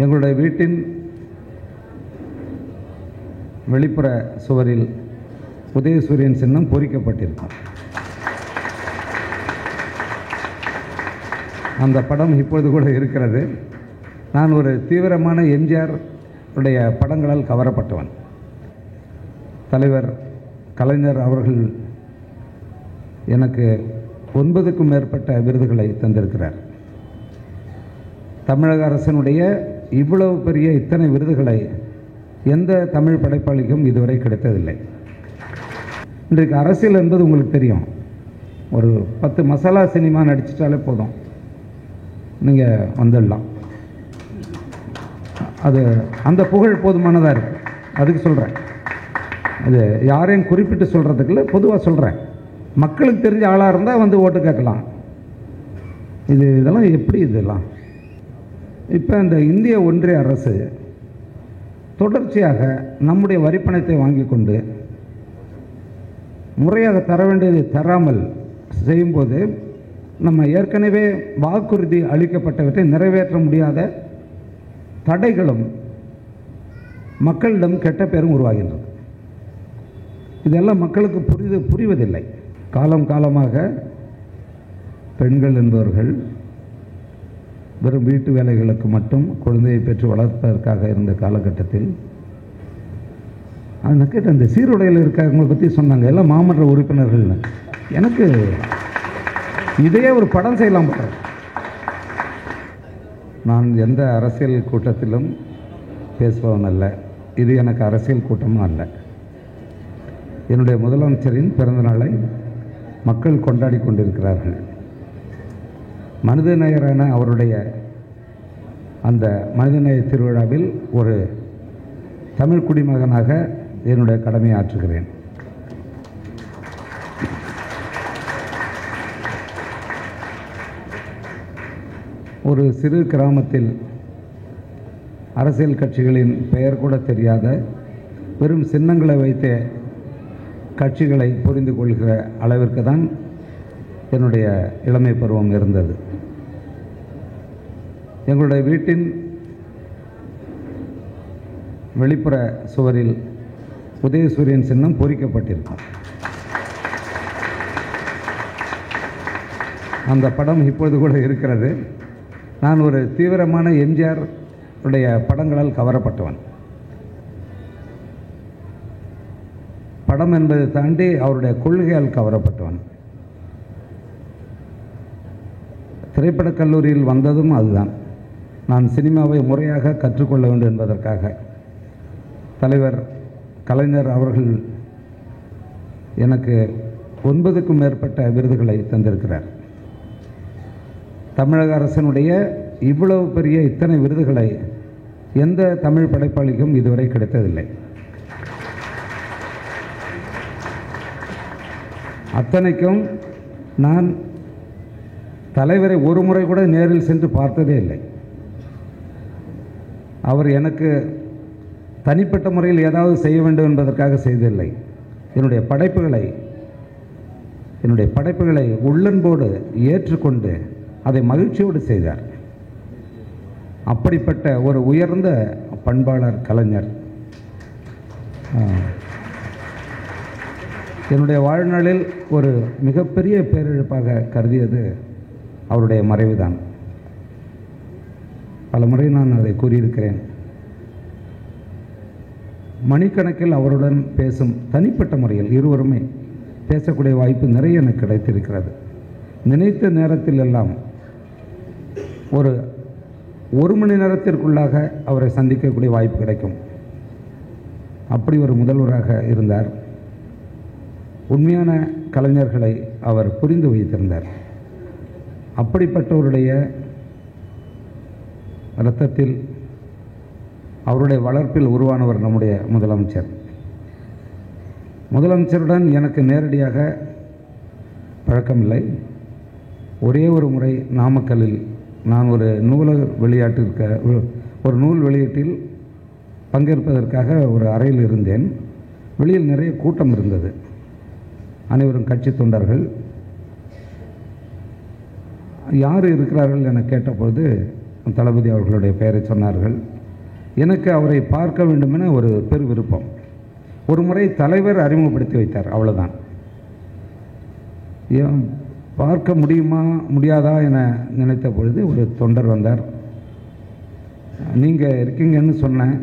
எங்களுடைய வீட்டின் வெளிப்புற சுவரில் உதயசூரியன் சின்னம் பொறிக்கப்பட்டிருக்கும். அந்த படம் இப்பொழுது கூட இருக்கிறது. நான் ஒரு தீவிரமான எம்ஜிஆர் உடைய படங்களால் கவரப்பட்டவன். தலைவர் கலைஞர் அவர்கள் எனக்கு 9க்கும் மேற்பட்ட விருதுகளை தந்திருக்கிறார். தமிழக அரசினுடைய இவ்வளவு பெரிய இத்தனை விருதுகளை எந்த தமிழ் படைப்பாளிக்கும் இதுவரை கிடைத்ததில்லை. இன்றைக்கு அரசியல் என்பது உங்களுக்கு தெரியும். ஒரு 10 மசாலா சினிமா நடிச்சிட்டாலே போதும், நீங்கள் வந்துடலாம். அது அந்த புகழ் போதுமானதாக இருக்குது. அதுக்கு சொல்கிறேன். அது யாரையும் குறிப்பிட்டு சொல்கிறதுக்குள்ள பொதுவாக சொல்கிறேன். மக்களுக்கு தெரிஞ்ச ஆளாக இருந்தால் வந்து ஓட்டு கேட்கலாம். இதெல்லாம் எப்படி இதெல்லாம்? இப்போ இந்த இந்திய ஒன்றிய அரசு தொடர்ச்சியாக நம்முடைய வரிப்பணத்தை வாங்கி கொண்டு முறையாக தர வேண்டியதை தராமல் செய்யும்போது நம்ம ஏற்கனவே வாக்குறுதி அளிக்கப்பட்டவற்றை நிறைவேற்ற முடியாத தடைகளும் மக்களிடம் கெட்ட பேரும் உருவாகின்றது. இதெல்லாம் மக்களுக்கு புரிவதில்லை. காலம் காலமாக பெண்கள் என்பவர்கள் வெறும் வீட்டு வேலைகளுக்கு மட்டும் குழந்தையை பெற்று வளர்ப்பதற்காக இருந்த காலகட்டத்தில் அந்த கேட்ட அந்த சீருடையில் இருக்கிறவங்களை பற்றி சொன்னாங்க. எல்லாம் மாமன்ற உறுப்பினர்கள்னு. எனக்கு இதையே ஒரு படம் செய்யலாம் போல. நான் எந்த அரசியல் கூட்டத்திலும் பேசுபவன் அல்ல. இது எனக்கு அரசியல் கூட்டமும் அல்ல. என்னுடைய முதலமைச்சரின் பிறந்தநாளை மக்கள் கொண்டாடி கொண்டிருக்கிறார்கள். மனிதநேயரான அவருடைய அந்த மனிதநேய திருவிழாவில் ஒரு தமிழ் குடிமகனாக என்னுடைய கடமையை ஆற்றுகிறேன். ஒரு சிறு கிராமத்தில் அரசியல் கட்சிகளின் பெயர் கூட தெரியாத வெறும் சின்னங்களை வைத்த கட்சிகளை புரிந்து கொள்கிற அளவிற்கு தான் என்னுடைய இளமை பருவம் இருந்தது. எங்களுடைய வீட்டின் வெளிப்புற சுவரில் உதயசூரியன் சின்னம் பொறிக்கப்பட்டிருக்கும். அந்த படம் இப்பொழுது கூட இருக்கிறது. நான் ஒரு தீவிரமான எம்ஜிஆர் உடைய படங்களால் கவரப்பட்டவன். படம் என்பதை தாண்டி அவருடைய கொள்கையால் கவரப்பட்டவன். திரைப்படக் கல்லூரியில் வந்ததும் அதுதான். நான் சினிமாவை முறையாக கற்றுக்கொள்ள வேண்டும் என்பதற்காக தலைவர் கலைஞர் அவர்கள் எனக்கு 9க்கும் மேற்பட்ட விருதுகளை தந்திருக்கிறார். தமிழக அரசினுடைய இவ்வளவு பெரிய இத்தனை விருதுகளை எந்த தமிழ் படைப்பாளிக்கும் இதுவரை கிடைத்ததில்லை. அத்தனைக்கும் நான் தலைவரை ஒரு முறை கூட நேரில் சென்று பார்த்ததே இல்லை. அவர் எனக்கு தனிப்பட்ட முறையில் ஏதாவது செய்ய வேண்டும் என்பதற்காக செய்ததில்லை. என்னுடைய படைப்புகளை உள்ளன்போடு ஏற்றுக்கொண்டு அதை மகிழ்ச்சியோடு செய்தார். அப்படிப்பட்ட ஒரு உயர்ந்த பண்பாளர் கலைஞர் என்னுடைய வாழ்நாளில் ஒரு மிகப்பெரிய பேரிழப்பாக கருதியது அவருடைய மறைவுதான். பல முறை நான் அதை கூறியிருக்கிறேன். மணிக்கணக்கில் அவருடன் பேசும் தனிப்பட்ட முறையில் இருவருமே பேசக்கூடிய வாய்ப்பு நிறைய எனக்கு கிடைத்திருக்கிறது. நினைத்த நேரத்தில் எல்லாம் ஒரு மணி நேரத்திற்குள்ளாக அவரை சந்திக்கக்கூடிய வாய்ப்பு கிடைக்கும். அப்படி ஒரு முதல்வராக இருந்தார். உண்மையான கலைஞர்களை அவர் புரிந்து வைத்திருந்தார். அப்படிப்பட்டவருடைய இரத்தத்தில் அவருடைய வளர்ப்பில் உருவானவர் நம்முடைய முதலமைச்சர். முதலமைச்சருடன் எனக்கு நேரடியாக பழக்கமில்லை. ஒரே ஒரு முறை நாமக்கல்லில் நான் ஒரு நூல் வெளியீட்டில் பங்கேற்பதற்காக ஒரு அறையில் இருந்தேன். வெளியில் நிறைய கூட்டம் இருந்தது. அனைவரும் கட்சி தொண்டர்கள். யார் இருக்கிறார்கள் என கேட்டபோது தளபதி அவர்களுடைய பெயரை சொன்னார்கள். எனக்கு அவரை பார்க்க வேண்டுமென ஒரு பெரு விருப்பம். ஒரு முறை தலைவர் அறிமுகப்படுத்தி வைத்தார், அவ்வளோதான். பார்க்க முடியுமா முடியாதா என நினைத்த பொழுது ஒரு தொண்டர் வந்தார். நீங்கள் இருக்கீங்கன்னு சொன்னேன்,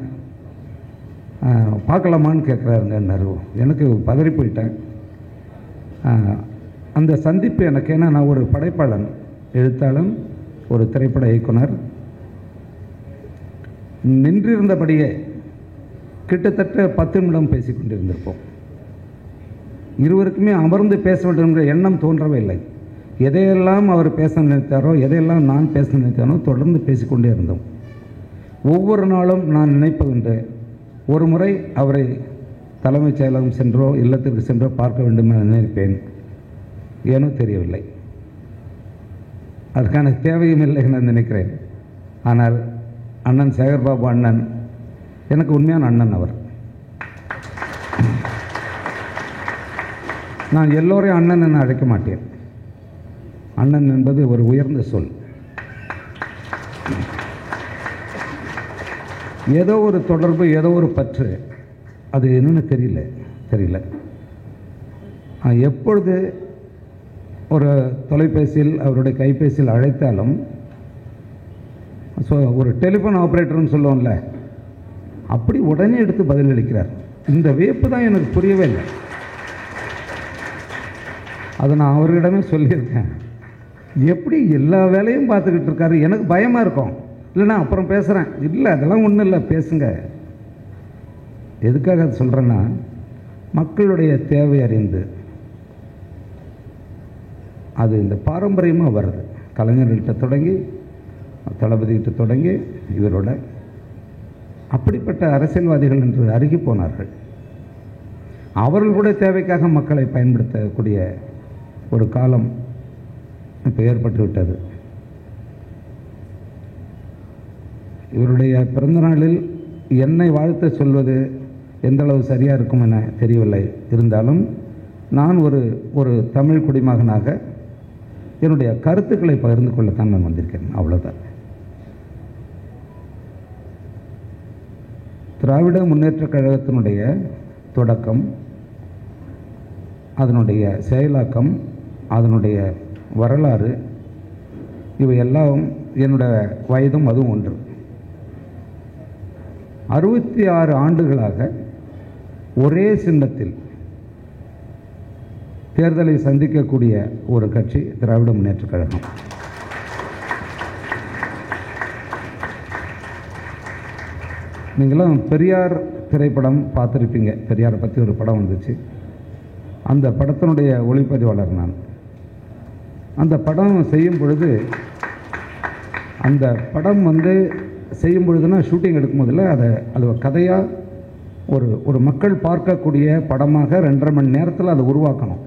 பார்க்கலாமான்னு கேட்குறாருங்கன்னாரு. எனக்கு பதறி போயிட்டேன். அந்த சந்திப்பு எனக்கு, ஏன்னா நான் ஒரு படைப்பாளன், எழுத்தாளன், ஒரு திரைப்பட இயக்குனர். நின்றிருந்தபடியே கிட்டத்தட்ட 10 நிமிடம் பேசிக் கொண்டிருந்திருப்போம். இருவருக்குமே அமர்ந்து பேச வேண்டும் என்ற எண்ணம் தோன்றவே இல்லை. எதையெல்லாம் அவர் பேச நினைத்தாரோ, எதையெல்லாம் நான் பேச நினைத்தானோ தொடர்ந்து பேசிக்கொண்டே இருந்தோம். ஒவ்வொரு நாளும் நான் நினைப்பதுண்டு, ஒரு முறை அவரை தலைமைச் செயலகம் சென்றோ இல்லத்திற்கு சென்றோ பார்க்க வேண்டும் என நினைப்பேன். ஏனோ தெரியவில்லை, அதுக்கான தேவையும் இல்லை என நினைக்கிறேன். ஆனால் அண்ணன் சேகர்பாபு அண்ணன் எனக்கு உண்மையான அண்ணன். அவர், நான் எல்லோரையும் அண்ணன் என அழைக்க மாட்டேன். அண்ணன் என்பது ஒரு உயர்ந்த சொல். ஏதோ ஒரு தொடர்பு, ஏதோ ஒரு பற்று, அது என்னன்னு தெரியல. எப்பொழுது ஒரு தொலைபேசியில், அவருடைய கைபேசியில் அழைத்தாலும், ஒரு டெலிஃபோன் ஆப்ரேட்டர்னு சொல்லுவோம்ல, அப்படி உடனே எடுத்து பதிலளிக்கிறார். இந்த வியப்பு தான் எனக்கு புரியவே இல்லை. அதை நான் அவர்களிடமே சொல்லியிருக்கேன். எப்படி எல்லா வேலையும் பார்த்துக்கிட்டு இருக்காரு, எனக்கு பயமாக இருக்கும். இல்லைண்ணா அப்புறம் பேசுகிறேன், இல்லை அதெல்லாம் ஒன்றும் இல்லை, பேசுங்க. எதுக்காக அது சொல்கிறேன்னா, மக்களுடைய தேவை அறிந்து அது இந்த பாரம்பரியமாக வருது. கலைஞர்கிட்ட தொடங்கி, தளபதிகிட்ட தொடங்கி, இவரோட அப்படிப்பட்ட அரசியல்வாதிகள் என்று அருகி போனார்கள். அவர்களுடைய தேவைக்காக மக்களை பயன்படுத்தக்கூடிய ஒரு காலம் இப்போ ஏற்பட்டுவிட்டது. இவருடைய பிறந்தநாளில் என்னை வாழ்த்து சொல்வது எந்தளவு சரியாக இருக்கும் என தெரியவில்லை. இருந்தாலும் நான் ஒரு தமிழ் குடிமகனாக என்னுடைய கருத்துக்களை பகிர்ந்து கொள்ளத்தான் நான் வந்திருக்கேன், அவ்வளோதான். திராவிட முன்னேற்றக் கழகத்தினுடைய தொடக்கம், அதனுடைய செயலாக்கம், அதனுடைய வரலாறு, இவையெல்லாம் என்னுடைய வயதும் அதுவும் ஒன்று. 66 ஆண்டுகளாக ஒரே சின்னத்தில் தேர்தலை சந்திக்கக்கூடிய ஒரு கட்சி திராவிட முன்னேற்றக் கழகம். நீங்களாம் பெரியார் திரைப்படம் பார்த்துருப்பீங்க. பெரியாரை பற்றி ஒரு படம் வந்துச்சு. அந்த படத்தினுடைய ஒளிப்பதிவாளர் நான். அந்த படம் செய்யும் பொழுது, அந்த படம் செய்யும் பொழுதுனா ஷூட்டிங் எடுக்கும்போதில் அது கதையாக ஒரு மக்கள் பார்க்கக்கூடிய படமாக 2.5 மணி நேரத்தில் அதை உருவாக்கணும்.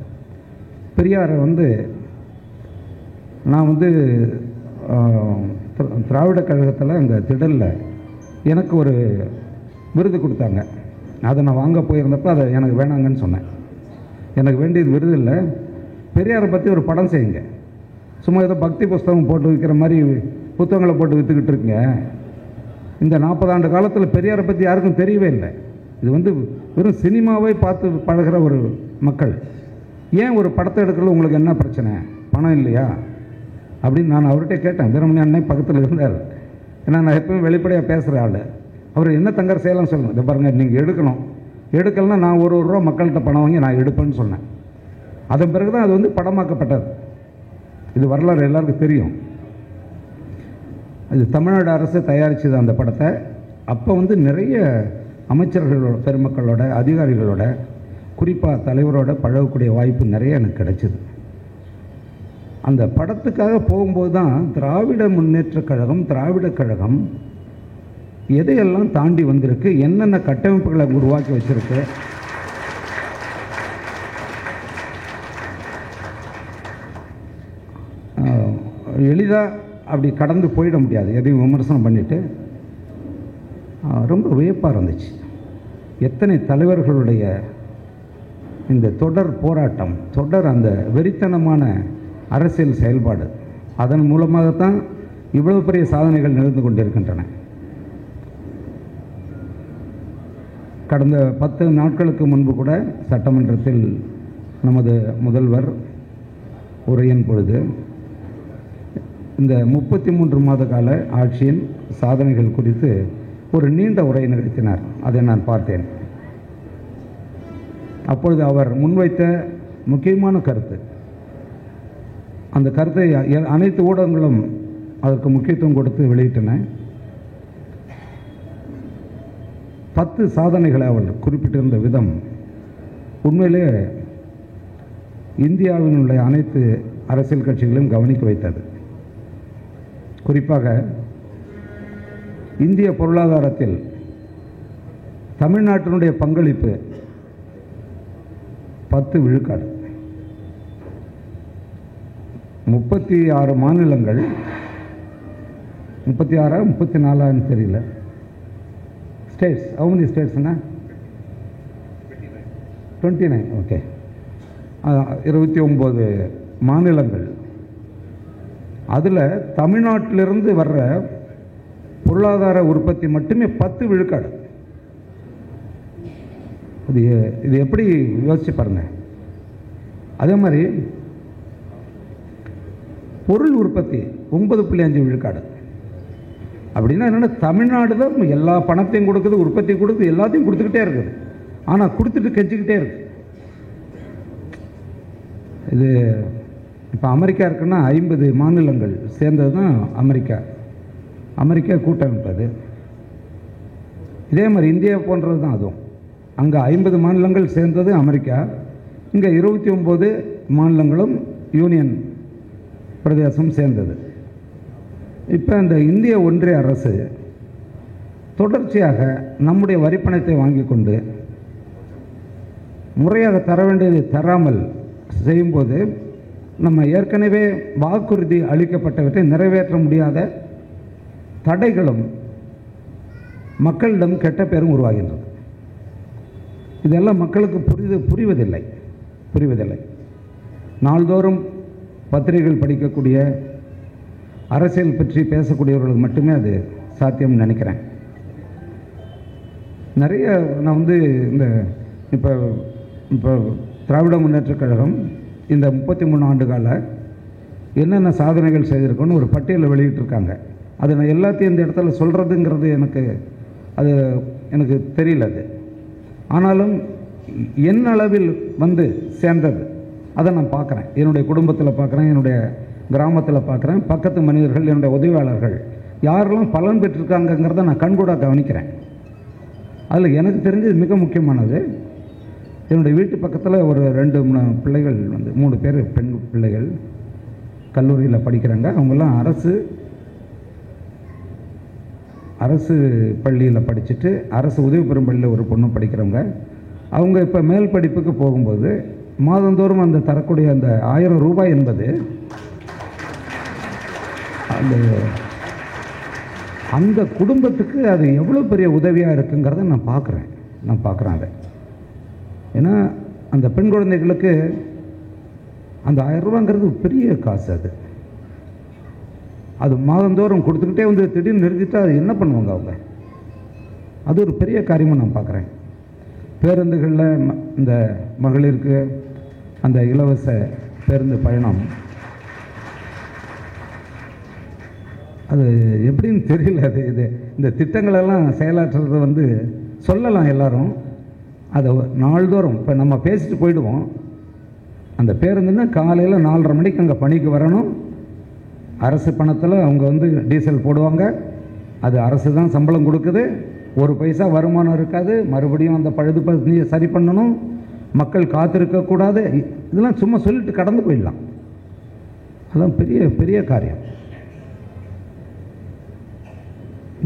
பெரியாரை நான் திராவிட கழகத்தில் அங்கே திடலில் எனக்கு ஒரு விருது கொடுத்தாங்க. அதை நான் வாங்க போயிருந்தப்போ அதை எனக்கு வேணாங்கன்னு சொன்னேன். எனக்கு வேண்டியது விருது இல்லை, பெரியாரை பற்றி ஒரு படம் செய்யுங்க. சும்மா ஏதோ பக்தி புஸ்தகம் போட்டு விற்கிற மாதிரி புத்தகங்களை போட்டு விற்றுக்கிட்டு இருக்குங்க. இந்த 40 ஆண்டு காலத்தில் பெரியாரை பற்றி யாருக்கும் தெரியவே இல்லை. இது வெறும் சினிமாவை பார்த்து பழகிற ஒரு மக்கள். ஏன் ஒரு படத்தை எடுக்கிறது உங்களுக்கு என்ன பிரச்சனை, பணம் இல்லையா அப்படின்னு நான் அவர்கிட்ட கேட்டேன். வீரமணி அண்ணன் பக்கத்தில் இருந்தார். ஏன்னா நான் எப்பவும் வெளிப்படையாக பேசுகிற ஆள். அவர் என்ன தங்கர் செய்யலாம் சொல்லுங்கள். இதை பாருங்கள், நீங்கள் எடுக்கலைன்னா நான் ஒரு ரூபா மக்கள்கிட்ட பணம் வாங்கி நான் எடுப்பேன்னு சொன்னேன். அதன் பிறகு தான் அது படமாக்கப்பட்டது. இது வரலாறு எல்லாருக்கும் தெரியும். அது தமிழ்நாடு அரசு தயாரித்தது அந்த படத்தை. அப்போ நிறைய அமைச்சர்களோட, பெருமக்களோட, அதிகாரிகளோட, குறிப்பாக தலைவரோட பழகக்கூடிய வாய்ப்பு நிறைய எனக்கு கிடைச்சிது. அந்த படத்துக்காக போகும்போது தான் திராவிட முன்னேற்றக் கழகம், திராவிட கழகம் எதையெல்லாம் தாண்டி வந்திருக்கு, என்னென்ன கட்டமைப்புகளை உருவாக்கி வச்சிருக்கு, எளிதாக அப்படி கடந்து போயிட முடியாது. எதையும் விமர்சனம் பண்ணிவிட்டு ரொம்ப வியப்பாக இருந்துச்சு. எத்தனை தலைவர்களுடைய இந்த தொடர் போராட்டம், தொடர் அந்த வெறித்தனமான அரசியல் செயல்பாடு, அதன் மூலமாகத்தான் இவ்வளவு பெரிய சாதனைகள் நிகழ்ந்து கொண்டிருக்கின்றன. கடந்த 10 நாட்களுக்கு முன்பு கூட சட்டமன்றத்தில் நமது முதல்வர் உரையின் பொழுது இந்த 33 மாத கால ஆட்சியின் சாதனைகள் குறித்து ஒரு நீண்ட உரை நிகழ்த்தினார். அதை நான் பார்த்தேன். அப்பொழுது அவர் முன்வைத்த முக்கியமான கருத்து, அந்த கருத்தை அனைத்து ஊடகங்களும் அதற்கு முக்கியத்துவம் கொடுத்து வெளியிட்டன. 10 சாதனைகளை அவர் குறிப்பிட்டிருந்த விதம் உண்மையிலே இந்தியாவில் உள்ள அனைத்து அரசியல் கட்சிகளையும் கவனிக்க வைத்தது. குறிப்பாக இந்திய பொருளாதாரத்தில் தமிழ்நாட்டினுடைய பங்களிப்பு 10 விழுக்காடு. 36 மாநிலங்கள், 36 34 தெரியல, ஸ்டேட்ஸ். how many ஸ்டேட்ஸ்னா 29. ஓகே, 29 மாநிலங்கள். அதில் தமிழ்நாட்டிலிருந்து வர்ற பொருளாதார உற்பத்தி மட்டுமே 10 விழுக்காடு. இது எப்படி யோசிச்சு பாருங்க. அதே மாதிரி பொருள் உற்பத்தி 9.5 விழுக்காடு. அப்படின்னா என்னென்னா, தமிழ்நாடு தான் எல்லா பணத்தையும் கொடுக்குது, உற்பத்தி கொடுக்குது, எல்லாத்தையும் கொடுத்துக்கிட்டே இருக்குது. ஆனால் கொடுத்துட்டு கெஞ்சிக்கிட்டே இருக்கு. இது இப்போ அமெரிக்கா இருக்குன்னா 50 மாநிலங்கள் சேர்ந்தது தான் அமெரிக்கா கூட்டமைப்பு. அது இதே மாதிரி இந்தியா போன்றது தான் அதுவும். அங்கே 50 மாநிலங்கள் சேர்ந்தது அமெரிக்கா, இங்கே 29 மாநிலங்களும் யூனியன் பிரதேசம் சேர்ந்தது. இப்போ இந்த இந்திய ஒன்றிய அரசு தொடர்ச்சியாக நம்முடைய வரிப்பணத்தை வாங்கி கொண்டு முறையாக தர வேண்டியதை தராமல் செய்யும்போது நம்ம ஏற்கனவே வாக்குறுதி அளிக்கப்பட்டவற்றை நிறைவேற்ற முடியாத தடைகளும் மக்களிடம் கெட்ட பேரும் உருவாகின்றது. இதெல்லாம் மக்களுக்கு புரிவதில்லை. நாள்தோறும் பத்திரிகைகள் படிக்கக்கூடிய, அரசியல் பற்றி பேசக்கூடியவர்களுக்கு மட்டுமே அது சாத்தியம் நினைக்கிறேன். நிறைய நான் இந்த இப்போ திராவிட முன்னேற்றக் கழகம் இந்த 33 ஆண்டு கால என்னென்ன சாதனைகள் செய்திருக்கோன்னு ஒரு பட்டியலை வெளியிட்டிருக்காங்க. அது நான் எல்லாத்தையும் இந்த இடத்துல சொல்கிறதுங்கிறது எனக்கு தெரியல. அது ஆனாலும் என் அளவில் சேர்ந்தது அதை நான் பார்க்குறேன். என்னுடைய குடும்பத்தில் பார்க்குறேன், என்னுடைய கிராமத்தில் பார்க்குறேன், பக்கத்து மனிதர்கள், என்னுடைய உதவியாளர்கள் யாரெல்லாம் பலன் பெற்றிருக்காங்கங்கிறத நான் கண்கூட கவனிக்கிறேன். அதில் எனக்கு தெரிஞ்சது மிக முக்கியமானது, என்னுடைய வீட்டு பக்கத்தில் ஒரு 2 பிள்ளைகள் 3 பேர் பெண் பிள்ளைகள் கல்லூரியில் படிக்கிறாங்க. அவங்கெல்லாம் அரசு பள்ளியில் படிச்சுட்டு அரசு உதவி பெறும் பள்ளியில் ஒரு பொண்ணு படிக்கிறவங்க. அவங்க இப்போ மேல் படிப்புக்கு போகும்போது மாதந்தோறும் அந்த தரக்கூடிய அந்த 1000 ரூபாய் என்பது அந்த குடும்பத்துக்கு அது எவ்வளோ பெரிய உதவியாக இருக்குங்கிறத நான் பார்க்குறேன் அதை. ஏன்னா அந்த பெண் குழந்தைகளுக்கு அந்த 1000 ரூபாங்கிறது பெரிய காசு. அது மாதந்தோறும் கொடுத்துக்கிட்டே திடீர்னு நிறுத்திட்டா அது என்ன பண்ணுவாங்க அவங்க? அது ஒரு பெரிய காரியமாக நான் பார்க்குறேன். பேருந்துகளில் இந்த மகளிருக்கு அந்த இலவச பேருந்து பயணம் அது எப்படின்னு தெரியல. இந்த திட்டங்களெல்லாம் செயலாற்றுறது சொல்லலாம் எல்லாரும். அதை நாள்தோறும் இப்போ நம்ம பேசிட்டு போயிடுவோம். அந்த பேருந்துன்னா காலையில் 4:30 மணிக்கு அங்கே பணிக்கு வரணும். அரசு பணத்தில் அவங்க டீசல் போடுவாங்க. அது அரசு தான் சம்பளம் கொடுக்குது. 1 பைசா வருமானம் இருக்காது. மறுபடியும் அந்த பழுது பணியை சரி பண்ணணும். மக்கள் காத்திருக்கக்கூடாது. இதெல்லாம் சும்மா சொல்லிட்டு கடந்து போயிடலாம். அதெல்லாம் பெரிய பெரிய காரியம்.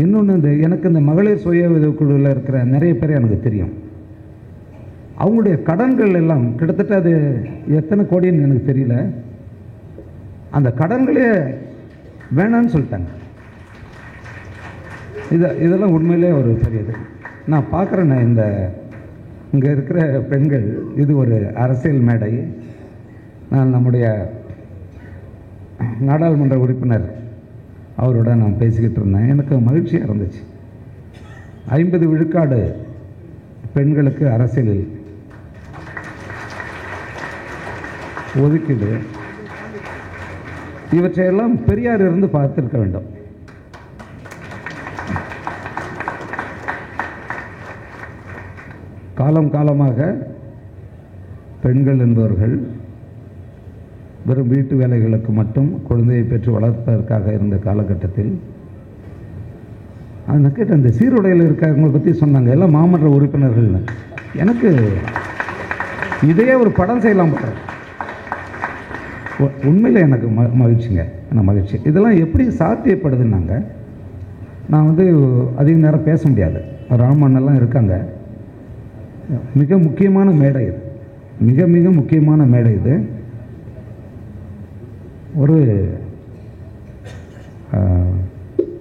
இன்னொன்று, எனக்கு இந்த மகளிர் சுய உதவிக்குழுவில் இருக்கிற நிறைய பேர் எனக்கு தெரியும். அவங்களுடைய கடன்கள் எல்லாம் கிட்டத்தட்ட அது எத்தனை கோடின்னு எனக்கு தெரியல. அந்த கடன்களே வேணான்னு சொல்லிட்டாங்க. இதெல்லாம் உண்மையிலே ஒரு பெரியது. நான் பார்க்குறேன், இங்கே இருக்கிற பெண்கள், இது ஒரு அரசியல் மேடை. நான் நம்முடைய நாடாளுமன்ற உறுப்பினர் அவரோட நான் பேசிக்கிட்டு இருந்தேன். எனக்கு மகிழ்ச்சியாக இருந்துச்சு. 50 விழுக்காடு பெண்களுக்கு அரசியலில் ஒதுக்கீடு, இவற்றையெல்லாம் பெரியார் இருந்து பார்த்திருக்க வேண்டும். காலம் காலமாக பெண்கள் என்பவர்கள் வெறும் வீட்டு வேலைகளுக்கு மட்டும் குழந்தையை பெற்று வளர்ப்பதற்காக இருந்த காலகட்டத்தில் நான் கேட்ட இந்த சீருடையில் இருக்கிறவங்களை பற்றி சொன்னாங்க, எல்லாம் மாமன்ற உறுப்பினர்கள்னு. எனக்கு இதையே ஒரு படம் செய்யலாம் போல. உண்மையில் எனக்கு மகிழ்ச்சிங்க, என்ன மகிழ்ச்சி. இதெல்லாம் எப்படி சாத்தியப்படுதுன்னாங்க, நான் அதிக நேரம் பேச முடியாது, ராமண்ணெல்லாம் இருக்காங்க. மிக முக்கியமான மேடை இது, மிக மிக முக்கியமான மேடை இது. ஒரு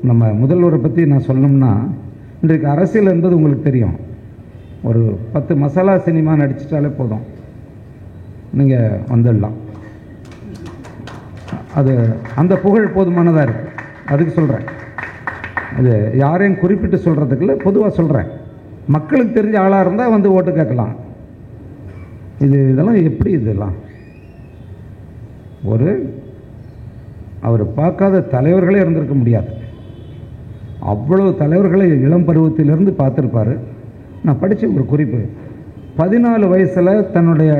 நம்ம முதல்வரை பற்றி நான் சொல்லணும்னா, இன்றைக்கு அரசியல் என்பது உங்களுக்கு தெரியும். ஒரு 10 மசாலா சினிமா நடிச்சிட்டாலே போதும், நீங்கள் வந்துடலாம். அது அந்த புகழ் போதுமானதாக இருக்குது. அதுக்கு சொல்கிறேன். அது யாரையும் குறிப்பிட்டு சொல்கிறதுக்குள்ள பொதுவாக சொல்கிறேன். மக்களுக்கு தெரிஞ்ச ஆளாக இருந்தால் ஓட்டு கேட்கலாம். இதெல்லாம் எப்படி இதெல்லாம் அவர் பார்க்காத தலைவர்களே இருந்திருக்க முடியாது. அவ்வளவு தலைவர்களை இளம் பருவத்திலிருந்து பார்த்துருப்பார். நான் படித்த ஒரு குறிப்பு, 14 வயசில் தன்னுடைய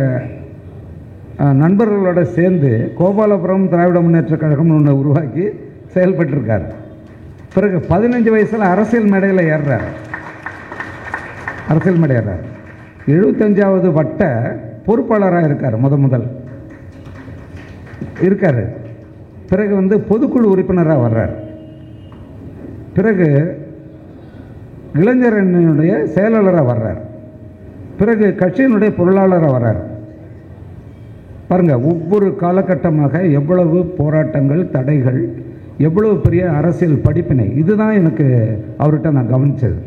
நண்பர்களோட சேர்ந்து கோபாலபுரம் திராவிட முன்னேற்ற கழகம்னு ஒன்று உருவாக்கி செயல்பட்டிருக்கார். பிறகு 15 வயசில் அரசியல் மேடையில் ஏறுறார். அரசியல் மேடை ஏறார். 75வது வட்ட பொறுப்பாளராக இருக்கார். முதல் இருக்கார். பிறகு பொதுக்குழு உறுப்பினராக வர்றார். பிறகு இளைஞரணியினுடைய செயலாளராக வர்றார். பிறகு கட்சியினுடைய பொருளாளராக வர்றார். பாருங்க, ஒவ்வொரு காலகட்டமாக எவ்வளவு போராட்டங்கள், தடைகள், எவ்வளவு பெரிய அரசியல் படிப்பினை. இதுதான் எனக்கு அவர்கிட்ட நான் கவனித்தது.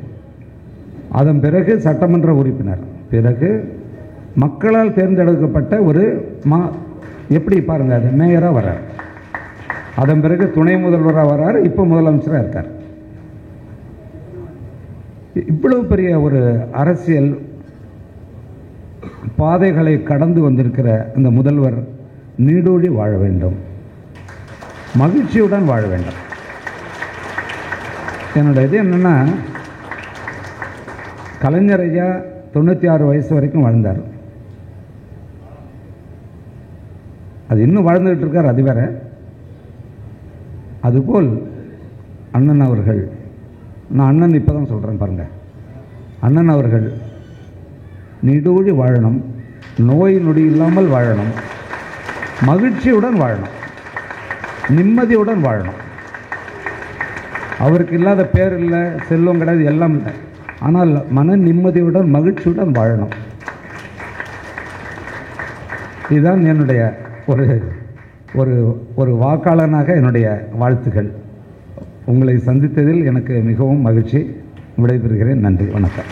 அதன் பிறகு சட்டமன்ற உறுப்பினர், பிறகு மக்களால் தேர்ந்தெடுக்கப்பட்ட ஒரு எப்படி பாருங்க, அது மேயராக வர்றார். அதன் பிறகு துணை முதல்வராக வர்றார். இப்போ முதலமைச்சராக இருக்கார். இவ்வளவு பெரிய ஒரு அரசியல் பாதைகளை கடந்து வந்திருக்கிற இந்த முதல்வர் நீடூழி வாழ வேண்டும், மகிழ்ச்சியுடன் வாழ வேண்டும். என்னோட இது என்னன்னா, கலைஞர் ஐயா 96 வயசு வரைக்கும் வாழ்ந்தார். அது இன்னும் வாழ்ந்துகிட்டு இருக்கார், அது வேற. அதுபோல் அண்ணன் அவர்கள், நான் அண்ணன் இப்போ தான் சொல்கிறேன் பாருங்க, அண்ணன் அவர்கள் நீடூழி வாழணும், நோய் நொடி இல்லாமல் வாழணும், மகிழ்ச்சியுடன் வாழணும், நிம்மதியுடன் வாழணும். அவருக்கு இல்லாத பேர் இல்லை, செல்வம் கிடையாது, எல்லாம் இல்லை. ஆனால் மன நிம்மதியுடன் மகிழ்ச்சியுடன் வாழணும். இதுதான் என்னுடைய ஒரு வாக்காளனாக என்னுடைய வாழ்த்துக்கள். உங்களை சந்தித்ததில் எனக்கு மிகவும் மகிழ்ச்சி. விடைபெறுகிறேன். நன்றி, வணக்கம்.